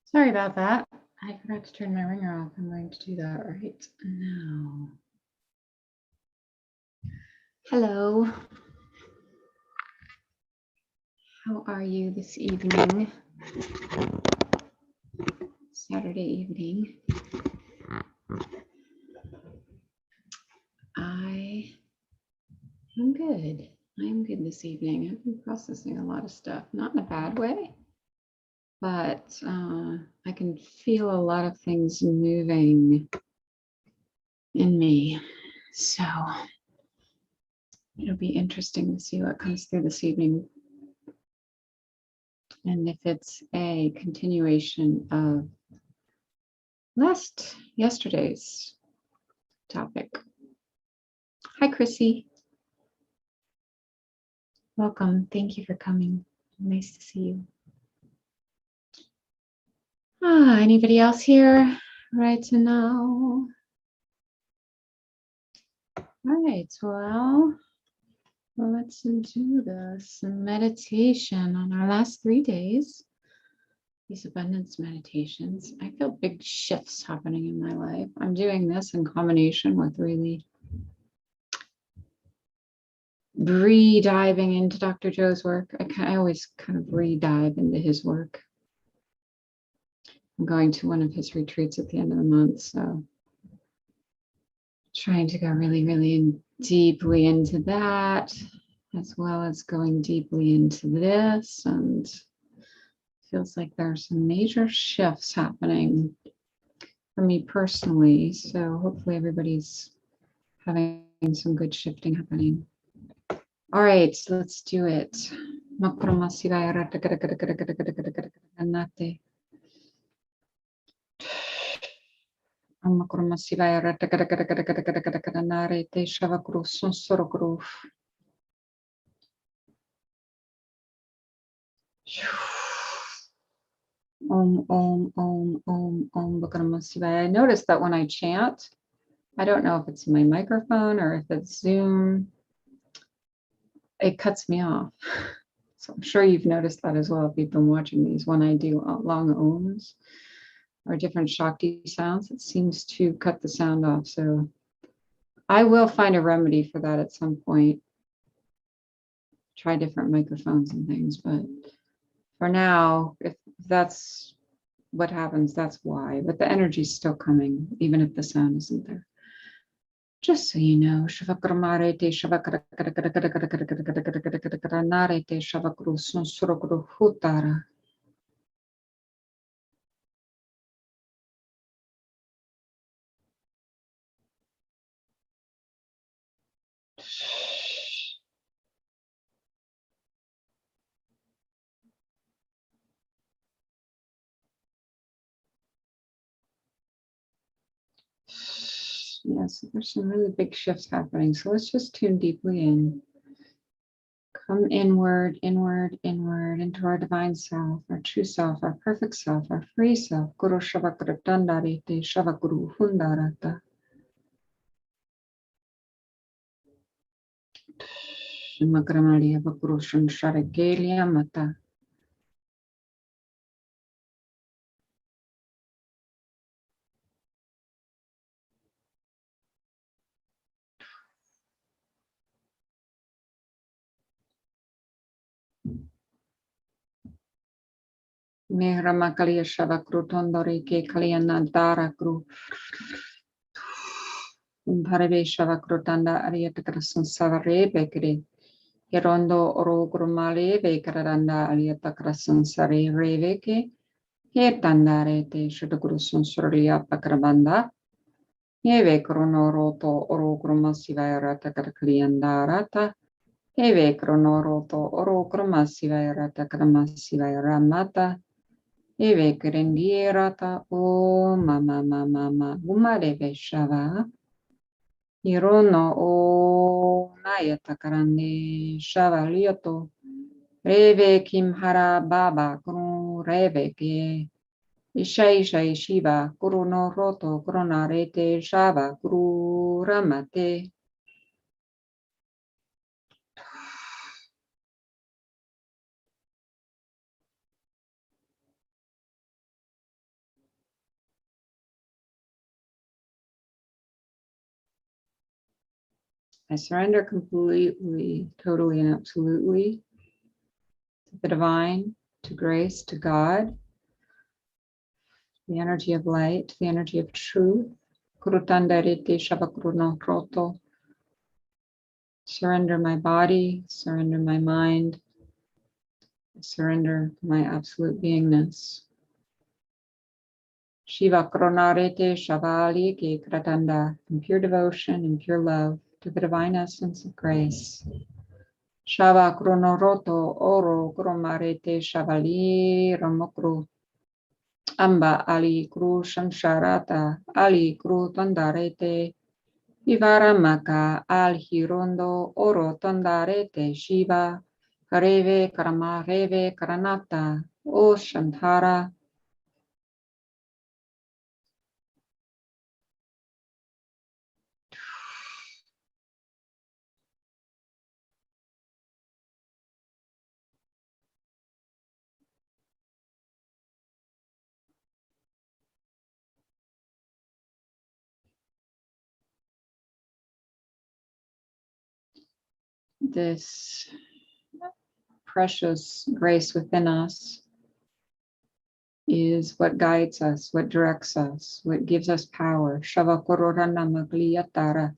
Sorry about that. I forgot to turn my ringer off. I'm going to do that right now. Hello. How are you this evening? Saturday evening. I am good. I'm good this evening. I've been processing a lot of stuff, not in a bad way, but I can feel a lot of things moving in me. So it'll be interesting to see what comes through this evening. And if it's a continuation of yesterday's topic. Hi, Chrissy. Welcome. Thank you for coming. Nice to see you. Anybody else here right now? All right, well, let's do this meditation on our last 3 days. These abundance meditations. I feel big shifts happening in my life. I'm doing this in combination with really re-diving into Dr. Joe's work. I always kind of re-dive into his work. I'm going to one of his retreats at the end of the month, so trying to go really, really deeply into that, as well as going deeply into this, and feels like there's some major shifts happening for me personally. So hopefully everybody's having some good shifting happening. All right, let's do it. Om, om, om, om, om, Bhagavata Shivaya. I noticed that when I chant, I don't know if it's my microphone or if it's Zoom, it cuts me off. So I'm sure you've noticed that as well if you've been watching these. When I do long ohms or different Shakti sounds, it seems to cut the sound off. So I will find a remedy for that at some point. Try different microphones and things, but for now, if that's what happens, that's why. But the energy's still coming, even if the sound isn't there. Just so you know, yes, there's some really big shifts happening. So let's just tune deeply in. Come inward, inward, inward into our divine self, our true self, our perfect self, our free self. Guru Shavakra Dandarite Shavakuru Hundarata. Shimakramalia Bakurushan Sharagelia Mata. Mehramakalia Shavakru Tondori Ke Kaliana Darakru. Bharave Shavakrutanda Ariatakrasan Savare Bekri. Hirondo Orogrumale Bekaranda Ariatakrasan Sare Reveke. Hirtandare te Shudagrusun Surya Pakrabanda. Eve Kronoroto Orogrumasivairata Karkliandarata. Eve Kronoroto Orogrumasivairata Kramasivaramata. Eve Kerendierata O Mama Mama Umareve Shava. Hirono O Nayata Karane Shava Lioto. Reve Kimhara Baba Kru Reve Ke. Ishai Shai Shiva Guru no Roto Gronarete Shava Guru Ramate. I surrender completely, totally, and absolutely to the divine, to grace, to God, the energy of light, the energy of truth. Surrender my body, surrender my mind, surrender my absolute beingness. Shiva Kronarete Shavali Ke Kratanda, in pure devotion and pure love to the divine essence of grace. Shava Kronoroto Oro Kromarete Shavali Ramokru Amba Ali Kru Shamsharata Ali Kru Tandarete Vivaramaka Al Hirondo Oro Tandarete Shiva Kareve Karama Reve Karanata O Shantara. This precious grace within us is what guides us, what directs us, what gives us power. Shavakororana magliyatara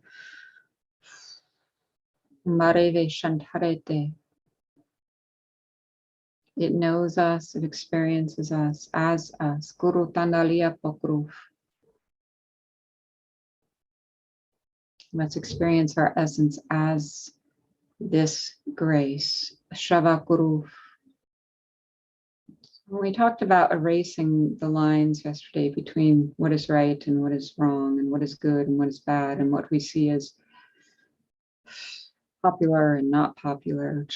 mareve shantarete. It knows us, it experiences us as us. Guru tandalia pokruf. Let's experience our essence as this grace. Shavakuruf. When we talked about erasing the lines yesterday between what is right and what is wrong, and what is good and what is bad, and what we see as popular and not popular.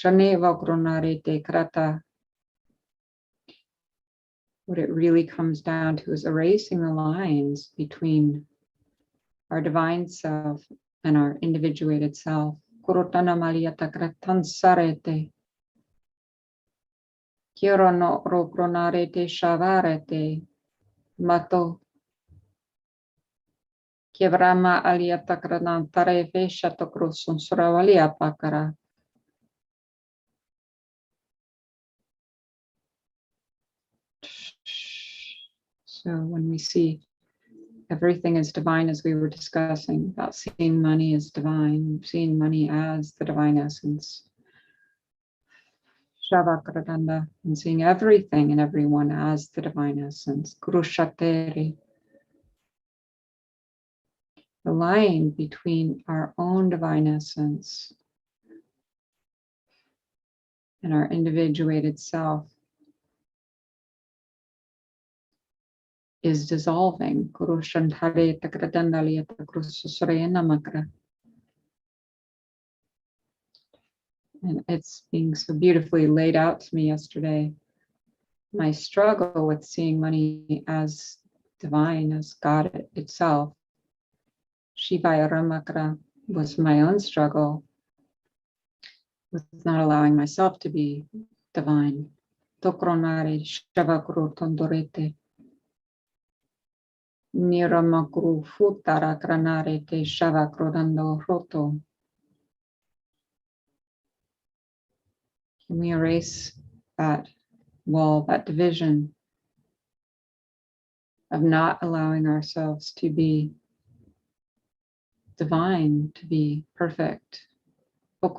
What it really comes down to is erasing the lines between our divine self and our individuated self. Kirono rokronarete shavarete mato Kievrama aliatakranan tareve shatokrosun suravalia pakara. So when we see everything is divine, as we were discussing about seeing money as divine, seeing money as the divine essence, Shavakradanda, and seeing everything and everyone as the divine essence, Kurushateri. The line between our own divine essence and our individuated self is dissolving. And it's being so beautifully laid out to me yesterday. My struggle with seeing money as divine, as God itself, Shivaya Ramakra, was my own struggle with not allowing myself to be divine. Tokronare Shavakru Tondorete. Niramakru Futara Kranare Te Shavakrodando Roto. Can we erase that wall, that division of not allowing ourselves to be divine, to be perfect? Can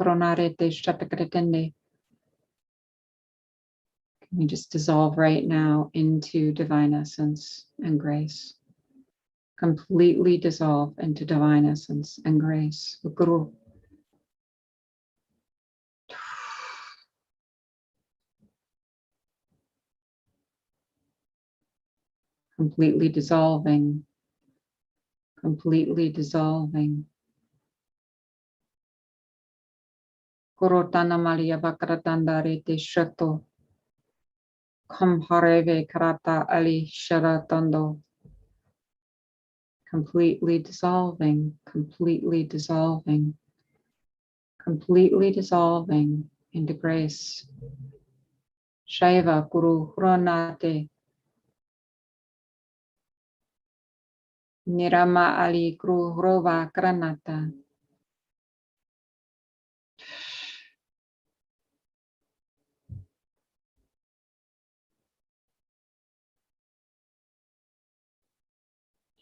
we just dissolve right now into divine essence and grace? Completely dissolve into divine essence and grace. Guru. Completely dissolving. Completely dissolving. Kurotana Maria Bakratandare te Shato. Kamhareve Karata Ali Sharatando. Completely dissolving, completely dissolving, completely dissolving into grace. Shaiva Guru Hronate. Nirama Ali Guru Hrova Kranata.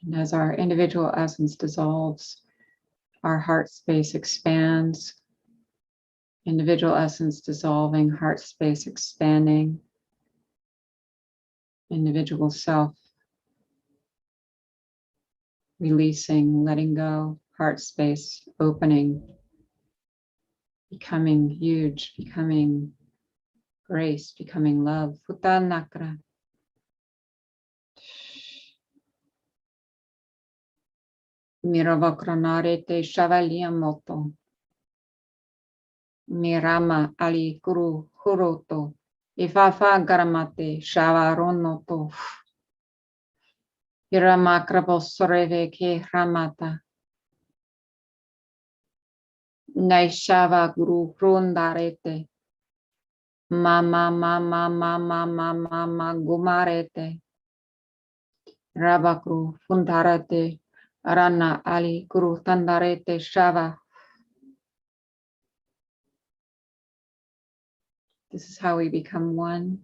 And as our individual essence dissolves, our heart space expands. Individual essence dissolving, heart space expanding. Individual self releasing, letting go, heart space opening, becoming huge, becoming grace, becoming love. Futanakra. Miravakranare te shavaliamoto. Mirama ali guru huroto. Ifafa garamate shavaronoto. Hiramakrabosreve ke ramata. Naishava guru rondarete. Mama gumarete. Rabakru fundarate. Arana ali guru tandarete shava. This is how we become one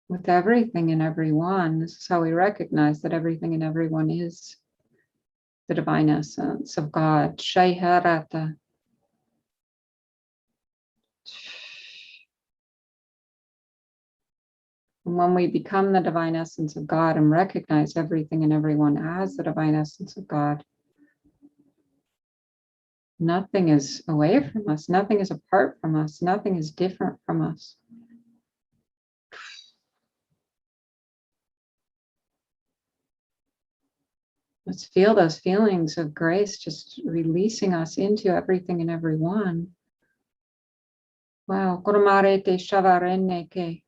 with everything and everyone. This is how we recognize that everything and everyone is the divine essence of God. Shaiharata. And when we become the divine essence of God and recognize everything and everyone as the divine essence of God, nothing is away from us, nothing is apart from us, nothing is different from us. Let's feel those feelings of grace just releasing us into everything and everyone. Wow. Kurumarete shavareneke.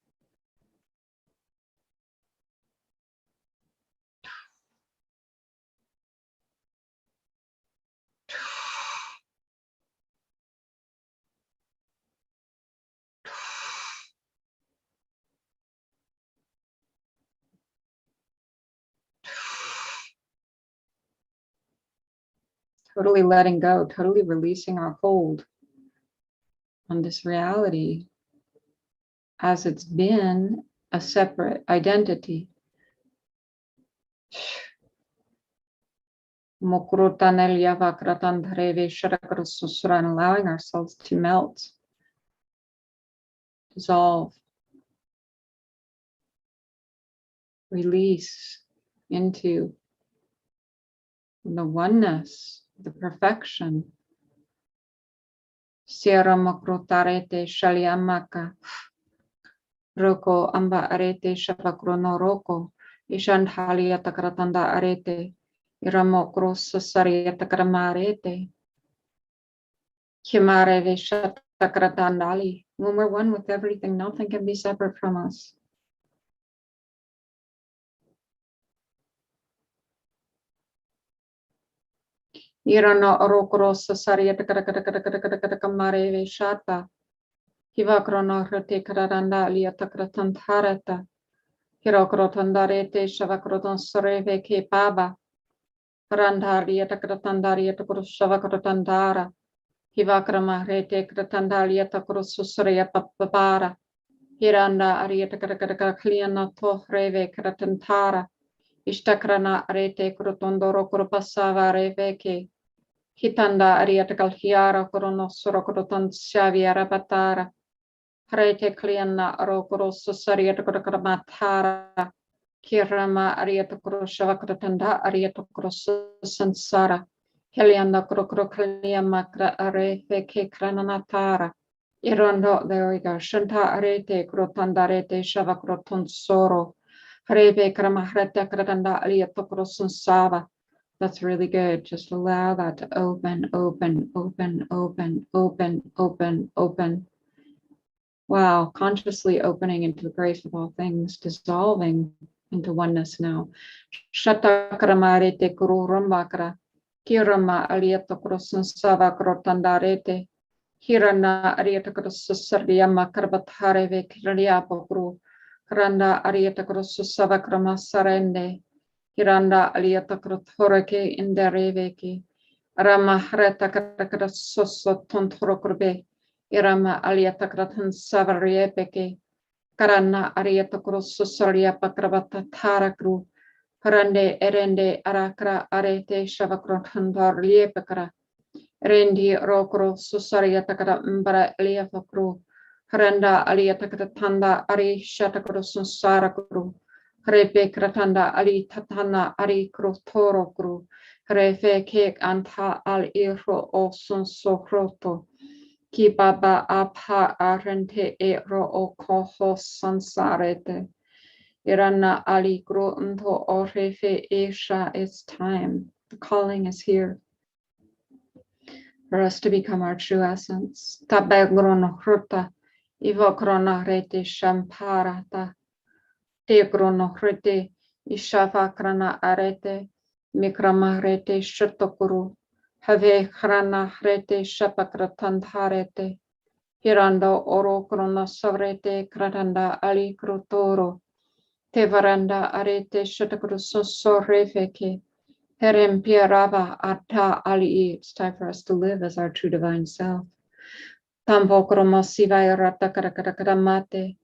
Totally letting go, totally releasing our hold on this reality as it's been a separate identity. Allowing ourselves to melt, dissolve, release into the oneness, the perfection. Sierra makrotarete shaliamaka. Roko amba arete shavakrono roko. Ishandhalia takratanda arete. Iramo grosso saria takramarete. Kimare veshatakratandali. When we're one with everything, nothing can be separate from us. Irano orokrosso saria takrakamare veshata. Hivakrono rate karanda lia takratantarata. Hirokrotandarete shavakroton soreve ke baba. Karandaria takratandaria takrusavakrotandara. Hivakrama rete kratandalia takrususurya papabara. Hiranda arieta karakliana tohreve kratantara. Ishtakrana arete krotondoro kurpasava reveke. Hitanda arieta kalhiara koronosoro kroton shaviara batara. Harete kliana arokoroso sarieta karamatara. Kirama arieta kuroshava kratanda arieta kuroso sansara. Helianda kurokrokalia makra areveke krananatara. Irondo, there we go. Shanta arete krotandarete shavakroton soro. Hareve kramahrete kratanda aliatokrosun sava. That's really good. Just allow that to open, open, open, open, open, open, open. Wow, consciously opening into the grace of all things, dissolving into oneness now. Shata kramarete kuru rumbakra. Kirama aliatokrosun sava krotandarete. Hirana ariatakrosasarya makarbathareve kirya pokru. Hiranda ariatakrosasavakrama sarende. Hiranda aliatakrothreke indereveki. Rama haratakrakrasoso tonthrokurbe. Irama aliatakratan savariepeke. Karana ariatakrosasarya pakrabata tarakru. Harande erende arakra arete shavakrotantar liepakara. Rendi rokro susariatakara mbara liafakru. Haranda aliatakata tanda ari shatakro sunsarakru. Harepe kratanda ali tatana ari krotorokru. Harefe kek anta al iro o sunsokroto. Ki baba apha arente ero o koho sansarete. Irana ali grunto orefe esha, it's time. The calling is here for us to become our true essence. Tabe grono hruta, ivo grono rete shamparata, te grono hrete, ishava krana arete, mikrama rete shutokuru, have krana rete shapakratantharete, hirando oro grono savrete kratanda ali krutoro, te varanda arete shutakuru sosorefeke, Herempiaraba ata ali. It's time for us to live as our true divine self. Tambo kromosivaya rata karakarakamate.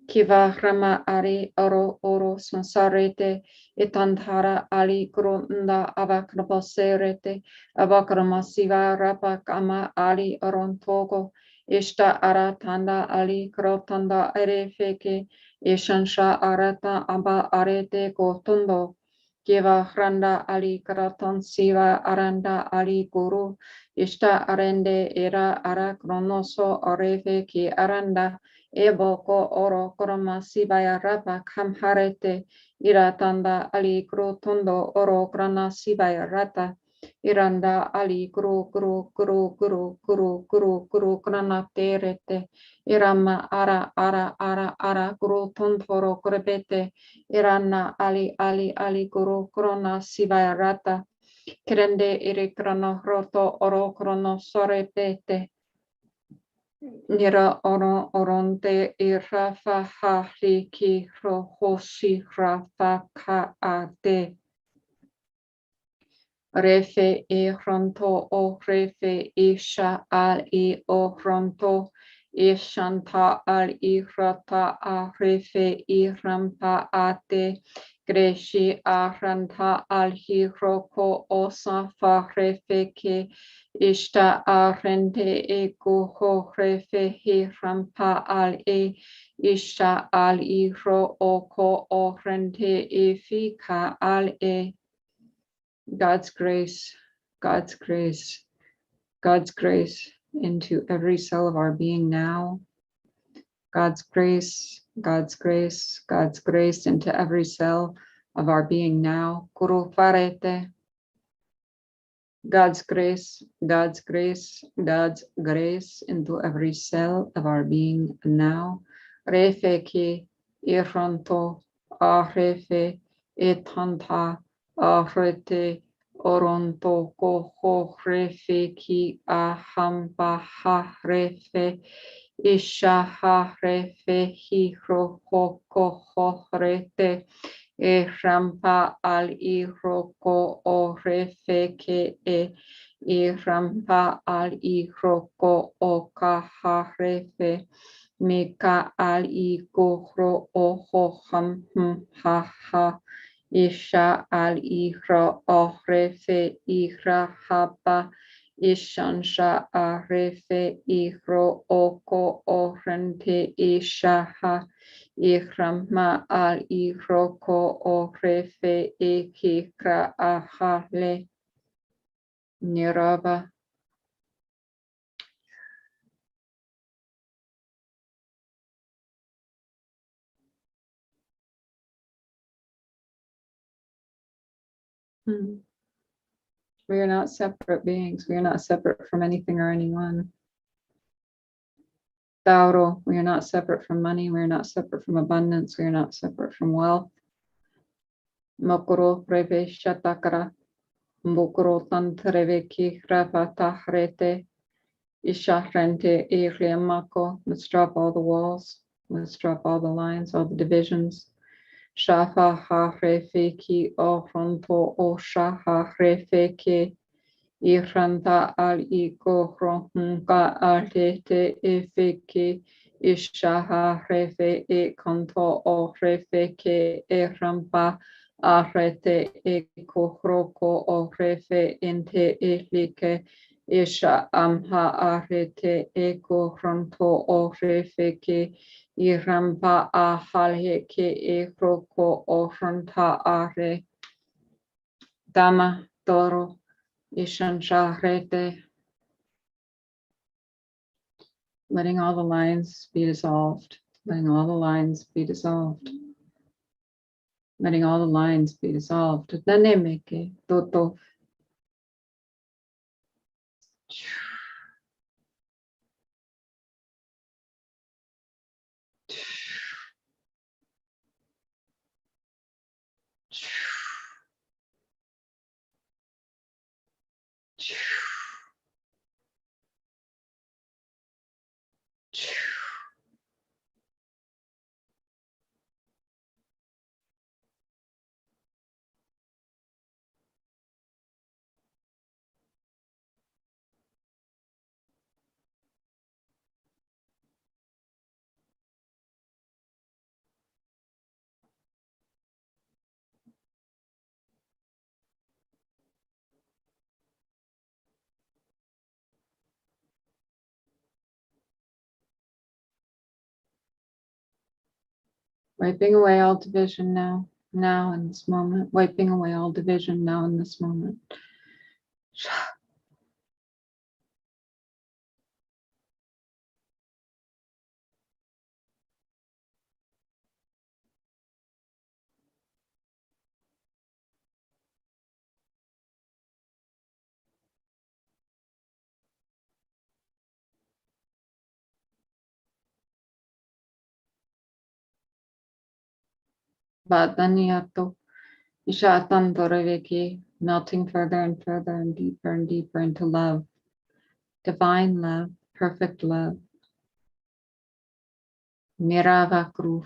Kiva rama ari oro sansarete. Itantara ali grunda abakroposerete. Abakromosiva rapa kama ali orontogo. Ishta aratanda ali krotanda erefeke. Ishansha arata aba arete gotundo. Kiva randa ali kraton siva aranda ali guru. Ishta arende era ara kronoso orefe ki aranda. Eboko oro koroma sibaya rapa kamharete. Iratanda ali krotondo oro krana sibaya rata. Iranda ali guru krana terete. Irama ara guru tontoro kurebete. Irana ali guru krona sibaya rata. Kirende iri krana roto oro krono sorepete. Nira oronte irafa hahli ki rohoshi rafa ka ate. Refe ronto o refe isha al I o ronto. Ishanta al irata a refe irampa ate. Greshi aranta al hiroko osa fa refe ke. Ishta arente ego ho refe hirampa al e. Isha al iro oko orente efika al e. God's grace, God's grace, God's grace into every cell of our being now. God's grace, God's grace, God's grace into every cell of our being now. Guru farete. God's grace, God's grace, God's grace into every cell of our being now. Refe ki ironto, ahrefe, etanta, ahrete, oronto, koho, refe ki ahamba, hahrefe, isha, hahrefe, hiro, koho, rete. Rampa al iroko o refe ke rampa al iroko o kaha refe mika al igoro o ho ha ha isha al iro o refe ira haba ishansha a refe iro oko o rente isha ha Ihrama al iroko o refe ekikra ahale niraba. We are not separate beings. We are not separate from anything or anyone. Tauro, we are not separate from money. We are not separate from abundance. We are not separate from wealth. Mokoro reve shatakara. Mbokoro tantreve ki ravata hrete. Ishahrente iriamako. Let's drop all the walls. Let's drop all the lines, all the divisions. Shafa ha refe ki o ronto o shaha refe ke. Iranta al iko ronka alete efeke. Ishaha refe e konto o refe ke e rampa Arete eko roko o refe inte ilike isha amha arete eko ronto o refe ke iramba a halhe ke e roko o ronta are dama toro ishansha rete, letting all the lines be dissolved, letting all the lines be dissolved. Letting all the lines be dissolved. Nanemeke, toto. Wiping away all division now in this moment. Wiping away all division now in this moment. Badaniato. Ishatan Doraviki, melting further and further and deeper into love. Divine love, perfect love. Miravakru.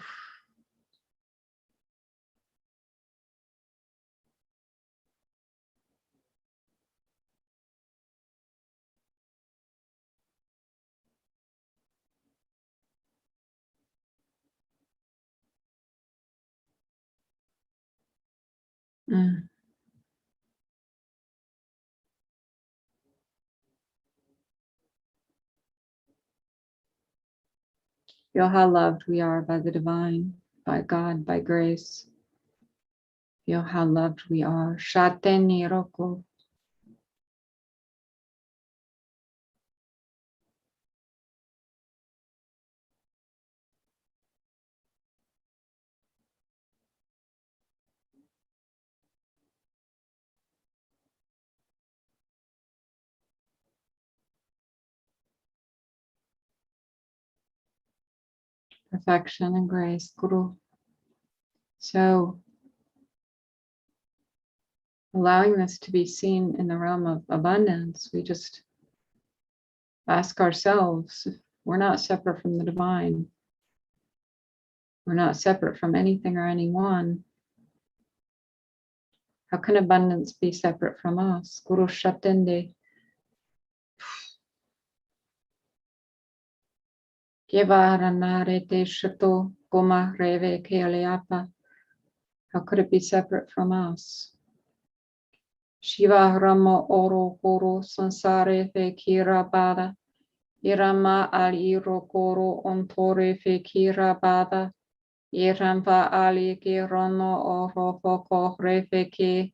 Feel how loved we are by the divine, by God, by grace. Feel how loved we are. Shateni Roko. Perfection and grace, Guru. So allowing this to be seen in the realm of abundance, we just ask ourselves, if we're not separate from the divine. We're not separate from anything or anyone. How can abundance be separate from us? Guru Shatende. Kevaranarete Shato Goma Reve Kealeapa. How could it be separate from us? Shiva Rama Oro Goro Sansare Fe Kirabada. Irama Ali Rokoro Ontore Fe Kirabada. Iramva Ali Kirono Oro Foko Refeke.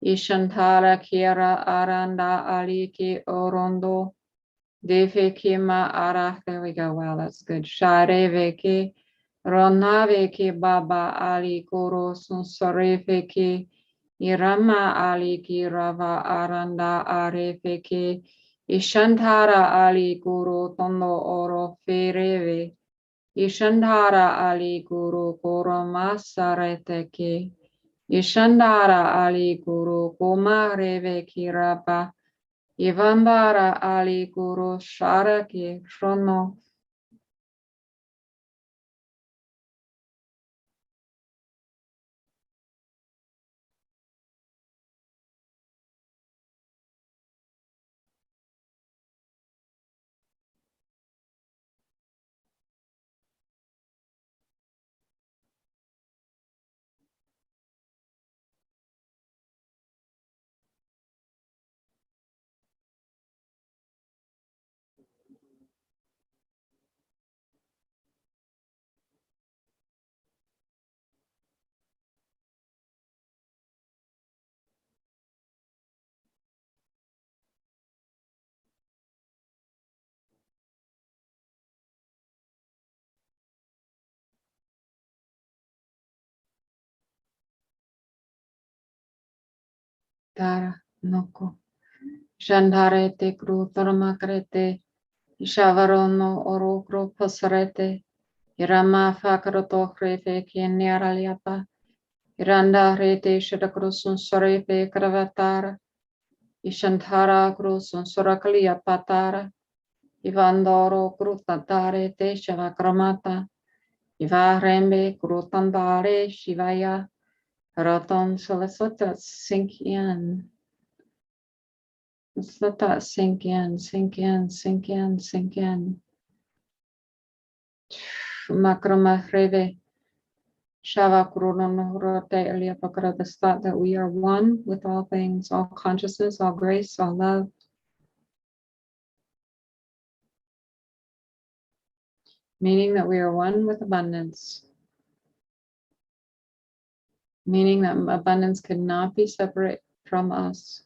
Ishantara Kira Aranda Ali Ki Orondo. Defekima Ara. There we go. Wow, that's good. Shareveke. Ronaveke Baba Ali Guru Sunsarefeke. Irama Ali Kirava Aranda Arefeke. Ishantara Ali Guru Tondo Oro Fereve. Ishandara Ali Guru Goro Masareteke. Ishandara Ali Guru Goma Reve Kiraba. Ivambara Ali Guru Sharaki Shrono. Tara noko. Shandarete kru tormakrete. Ishavarono orokro posarete. Irama fakaroto krefe kieniaraliapa. Iranda rete shadakrusun sorefe kravatara. Ishantara krusun sorakalia patara. Ivandoro krutatare te shavakramata. Iva rembe krutandare shivaya. Raton, so let's let that sink in. Let's let that sink in, sink in, sink in, sink in. Makramahreve, Shavakurunohrote Eliapakara, this thought that we are one with all things, all consciousness, all grace, all love. Meaning that we are one with abundance. Meaning that abundance cannot be separate from us.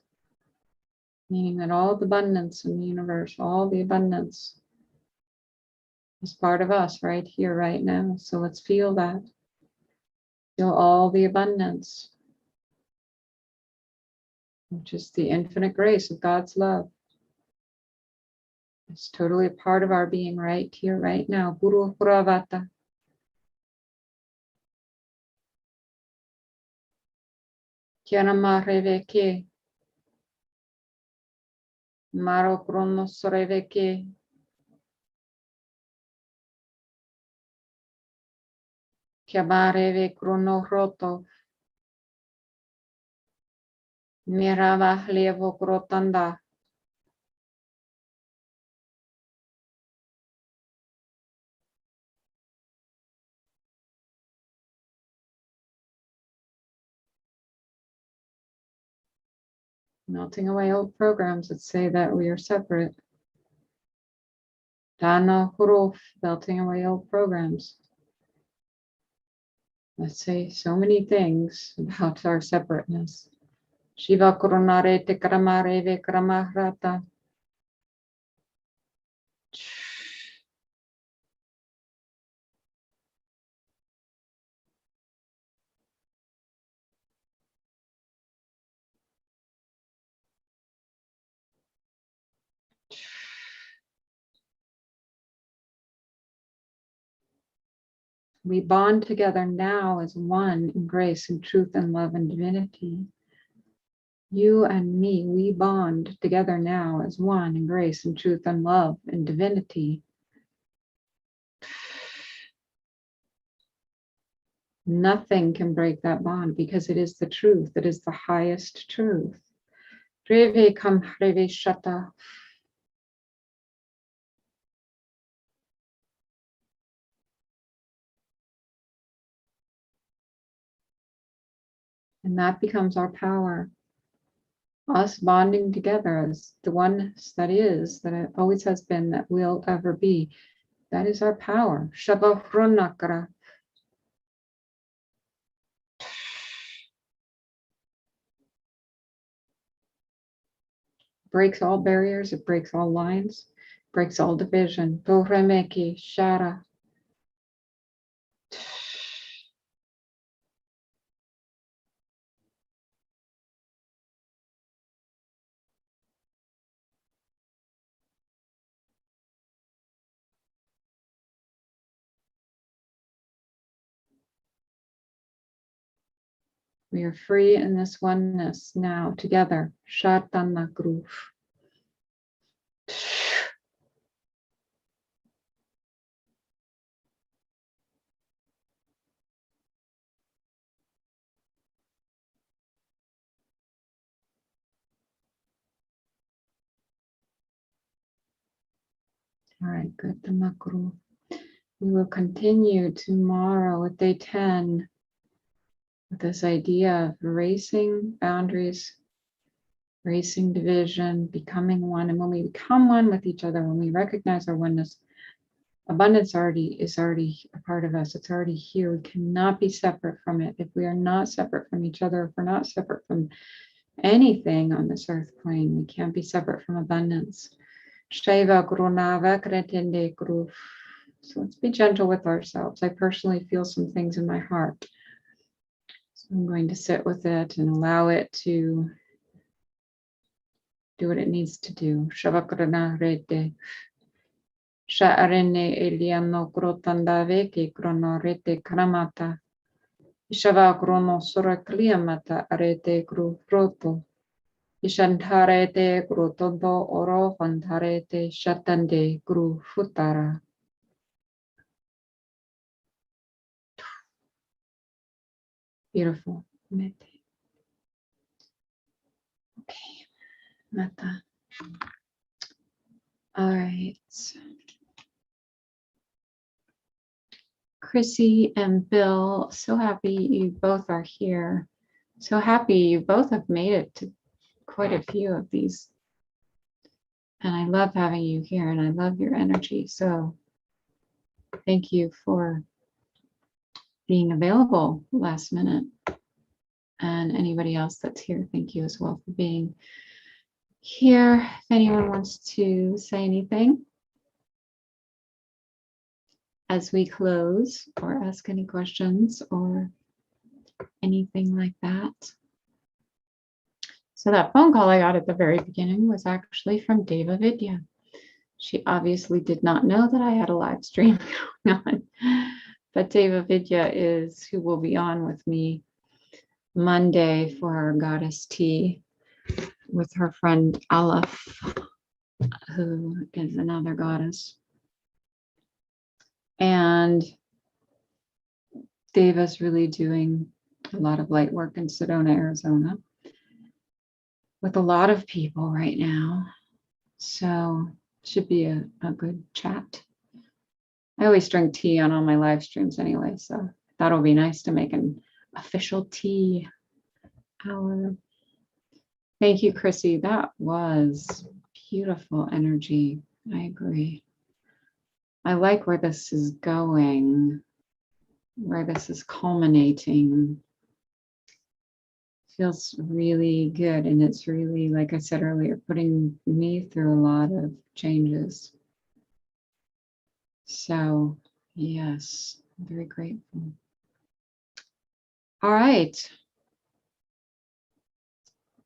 Meaning that all the abundance in the universe, all the abundance is part of us right here, right now. So let's feel that. Feel all the abundance, which is the infinite grace of God's love. It's totally a part of our being right here, right now. Guru Puravata. Kianamareveke. Maro Kronosoreveke. Kiamareve Kronohroto. Mirava Levo Krotanda. Melting away old programs that say that we are separate. Dana Huruf, melting away old programs. Let's say so many things about our separateness. Shiva Kurunare Tekaramare Vekramahrata. We bond together now as one in grace and truth and love and divinity. You and me, we bond together now as one in grace and truth and love and divinity. Nothing can break that bond because it is the truth. It is the highest truth. Reve kam reve shata. And that becomes our power. Us bonding together as the oneness that is, that it always has been, that will ever be. That is our power. Shabahronakara. Breaks all barriers, it breaks all lines, breaks all division. Doremeki Shara. We are free in this oneness now, together. Shatana Guru. All right, good. Tamakuru. We will continue tomorrow with day 10 with this idea of erasing boundaries, erasing division, becoming one. And when we become one with each other, when we recognize our oneness, abundance is already a part of us. It's already here. We cannot be separate from it. If we are not separate from each other, if we're not separate from anything on this earth plane, we can't be separate from abundance. Shaiva Gurunava Kretende Guru. So let's be gentle with ourselves. I personally feel some things in my heart. So I'm going to sit with it and allow it to do what it needs to do. Shavakrana rete. Sha'arene eliano grotandave ke krono rete karamata. Shavakrono sorakliamata arete gru proto. Ishantarete grutondo oro fantarete shatande gru futara. Beautiful. Mete. Okay. Mata. All right. Chrissy and Bill, so happy you both are here. So happy you both have made it to quite a few of these. And I love having you here and I love your energy. So thank you for being available last minute. And anybody else that's here, thank you as well for being here. If anyone wants to say anything as we close or ask any questions or anything like that. So that phone call I got at the very beginning was actually from Deva Vidya. She obviously did not know that I had a live stream going on, but Deva Vidya is who will be on with me Monday for our goddess tea with her friend Aleph, who is another goddess. And Deva's really doing a lot of light work in Sedona, Arizona, with a lot of people right now. So should be a good chat. I always drink tea on all my live streams anyway, so I thought it would be nice to make an official tea hour. Thank you, Chrissy. That was beautiful energy. I agree. I like where this is going, where this is culminating. Feels really good. And it's really, like I said earlier, putting me through a lot of changes. So, yes, I'm very grateful. All right.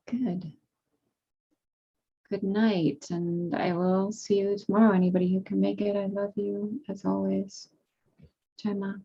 Good. Good night. And I will see you tomorrow. Anybody who can make it, I love you as always. Gemma.